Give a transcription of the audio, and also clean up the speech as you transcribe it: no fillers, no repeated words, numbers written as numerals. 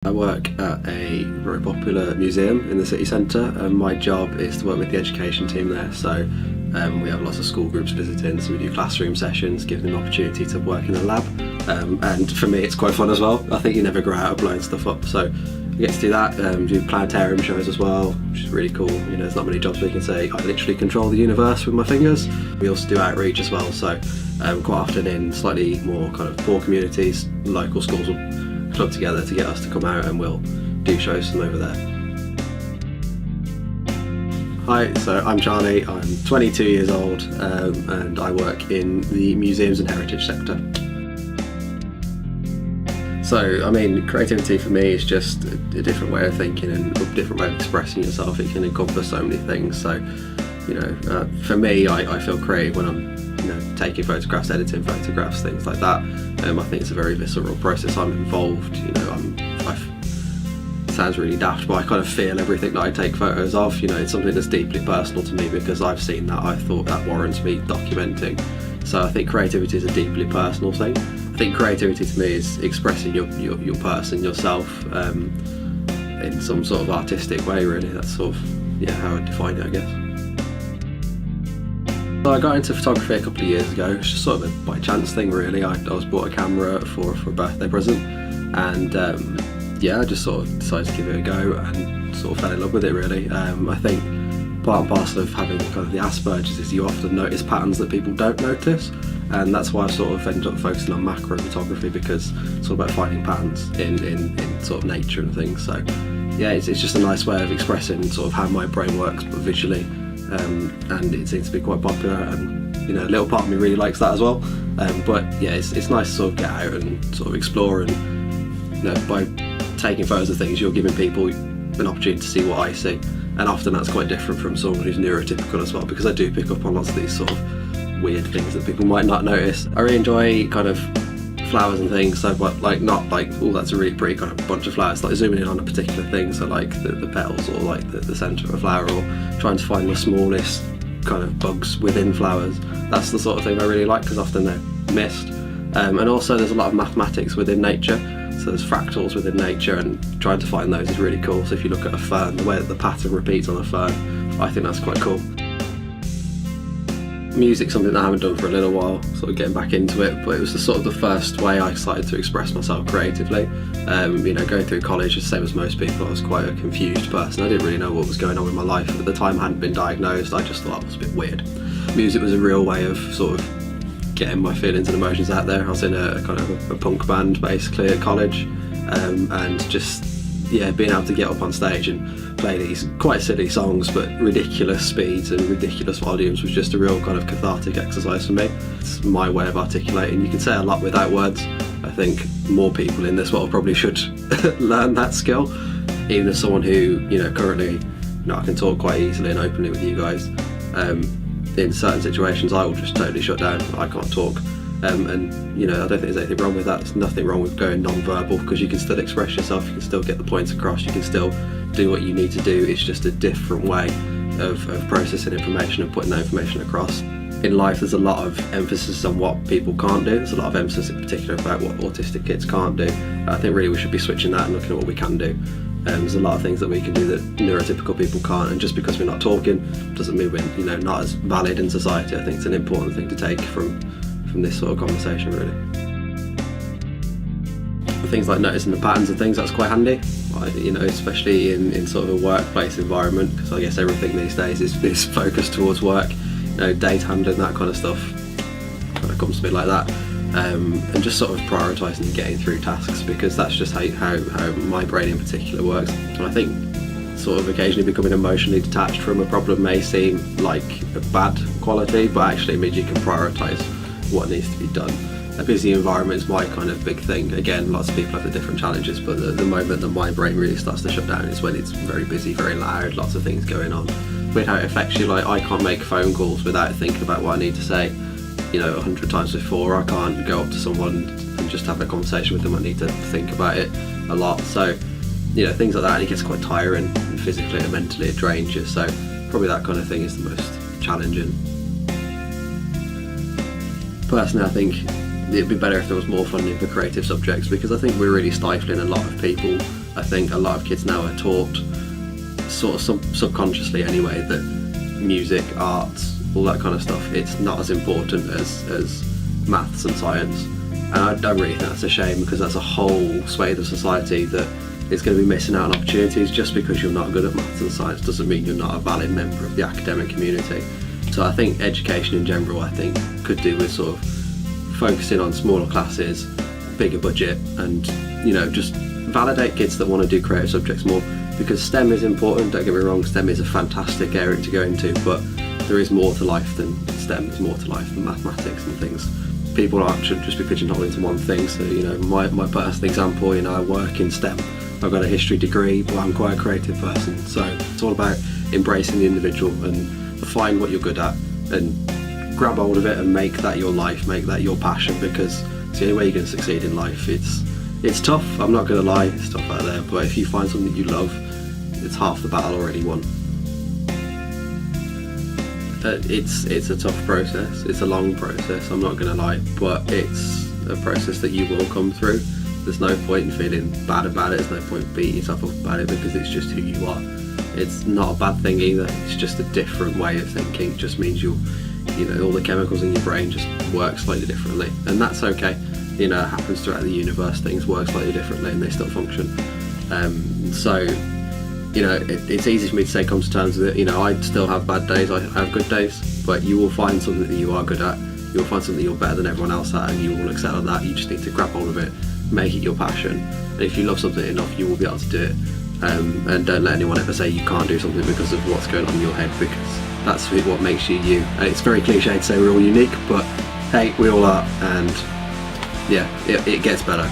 I work at a very popular museum in the city centre, and my job is to work with the education team there. So we have lots of school groups visiting, so we do classroom sessions, give them an opportunity to work in the lab, and for me it's quite fun as well. I think you never grow out of blowing stuff up, so I get to do that, do planetarium shows as well, which is really cool. You know, there's not many jobs where you can say I literally control the universe with my fingers. We also do outreach as well, so quite often in slightly more kind of poor communities, local schools will club together to get us to come out, and we'll do shows from over there. Hi, so I'm Charlie, I'm 22 years old, and I work in the museums and heritage sector. So, I mean, creativity for me is just a different way of thinking and a different way of expressing yourself. It can encompass so many things. So, you know, for me, I feel creative when I'm taking photographs, editing photographs, things like that. I think it's a very visceral process. I'm involved, you know, it sounds really daft, but I kind of feel everything that I take photos of. You know, it's something that's deeply personal to me because I've seen that. I thought that warrants me documenting. So I think creativity is a deeply personal thing. I think creativity to me is expressing your person, yourself, in some sort of artistic way, really. That's sort of, yeah, how I define it, I guess. So I got into photography a couple of years ago. It's just sort of a by chance thing, really. I was bought a camera for a birthday present, and yeah, I just sort of decided to give it a go and sort of fell in love with it, really. I think part and parcel of having kind of the Asperger's is you often notice patterns that people don't notice, and that's why I sort of ended up focusing on macro photography, because it's all about finding patterns in sort of nature and things. So yeah, it's just a nice way of expressing sort of how my brain works, but visually. And it seems to be quite popular, and you know, a little part of me really likes that as well. But yeah, it's nice to sort of get out and sort of explore, and you know, by taking photos of things, you're giving people an opportunity to see what I see, and often that's quite different from someone who's neurotypical as well, because I do pick up on lots of these sort of weird things that people might not notice. I really enjoy kind of flowers and things, so but like not like, oh, that's a really pretty kind of bunch of flowers, like zooming in on a particular thing, so like the petals, or like the centre of a flower, or trying to find the smallest kind of bugs within flowers. That's the sort of thing I really like, because often they're missed. And also there's a lot of mathematics within nature, so there's fractals within nature, and trying to find those is really cool. So if you look at a fern, the way that the pattern repeats on a fern, I think that's quite cool. Music's something that I haven't done for a little while, sort of getting back into it, but it was the first way I started to express myself creatively. You know, going through college, the same as most people, I was quite a confused person. I didn't really know what was going on with my life. At the time I hadn't been diagnosed, I just thought I was a bit weird. Music was a real way of sort of getting my feelings and emotions out there. I was in a kind of a punk band basically at college, and just, yeah, being able to get up on stage and play these quite silly songs but ridiculous speeds and ridiculous volumes was just a real kind of cathartic exercise for me. It's my way of articulating. You can say a lot without words. I think more people in this world probably should learn that skill. Even as someone who, you know, currently, you know, I can talk quite easily and openly with you guys. In certain situations I will just totally shut down. I can't talk. And you know, I don't think there's anything wrong with that. There's nothing wrong with going non-verbal, because you can still express yourself, you can still get the points across, you can still do what you need to do. It's just a different way of processing information and putting that information across. In life there's a lot of emphasis on what people can't do. There's a lot of emphasis in particular about what autistic kids can't do. I think really we should be switching that and looking at what we can do. There's a lot of things that we can do that neurotypical people can't, and just because we're not talking doesn't mean we're, you know, not as valid in society. I think it's an important thing to take from this sort of conversation, really. Things like noticing the patterns and things, that's quite handy. You know, especially in sort of a workplace environment, because I guess everything these days is focused towards work. You know, data handling, that kind of stuff kind of comes to me like that. And just sort of prioritising and getting through tasks, because that's just how my brain in particular works. And I think sort of occasionally becoming emotionally detached from a problem may seem like a bad quality, but actually it means you can prioritise what needs to be done. A busy environment is my kind of big thing. Again, lots of people have the different challenges, but the moment that my brain really starts to shut down is when it's very busy, very loud, lots of things going on. With how it affects you, like I can't make phone calls without thinking about what I need to say, you know, 100 times before. I can't go up to someone and just have a conversation with them. I need to think about it a lot. So, you know, things like that, and it gets quite tiring, and physically and mentally it drains you. So probably that kind of thing is the most challenging. Personally, I think it'd be better if there was more funding for creative subjects, because I think we're really stifling a lot of people I think a lot of kids now are taught, sort of subconsciously anyway, that music, arts, all that kind of stuff, it's not as important as maths and science. And I really think that's a shame, because that's a whole swathe of society that is going to be missing out on opportunities. Just because you're not good at maths and science doesn't mean you're not a valid member of the academic community. So I think education in general, I think, could do with sort of focusing on smaller classes, bigger budget, and, you know, just validate kids that want to do creative subjects more, because STEM is important, don't get me wrong, STEM is a fantastic area to go into, but there is more to life than STEM, there's more to life than mathematics and things. People shouldn't just be pigeonholed into one thing. So, you know, my personal example, you know, I work in STEM, I've got a history degree, but I'm quite a creative person, so it's all about embracing the individual and find what you're good at and grab hold of it and make that your life, make that your passion, because it's the only way you're going to succeed in life. It's tough, I'm not going to lie, it's tough out there, but if you find something you love, it's half the battle already won. It's a tough process, it's a long process, I'm not going to lie, but it's a process that you will come through. There's no point in feeling bad about it, there's no point beating yourself up about it, because it's just who you are. It's not a bad thing either, it's just a different way of thinking. It just means you know, all the chemicals in your brain just work slightly differently, and that's okay. You know, it happens throughout the universe, things work slightly differently and they still function. So, you know, it's easy for me to say come to terms with it. You know, I still have bad days, I have good days, but you will find something that you are good at, you'll find something you're better than everyone else at, and you will excel at that. You just need to grab hold of it, make it your passion, and if you love something enough, you will be able to do it. And don't let anyone ever say you can't do something because of what's going on in your head, because that's what makes you you. And it's very cliche to say we're all unique, but hey, we all are, and yeah, it gets better.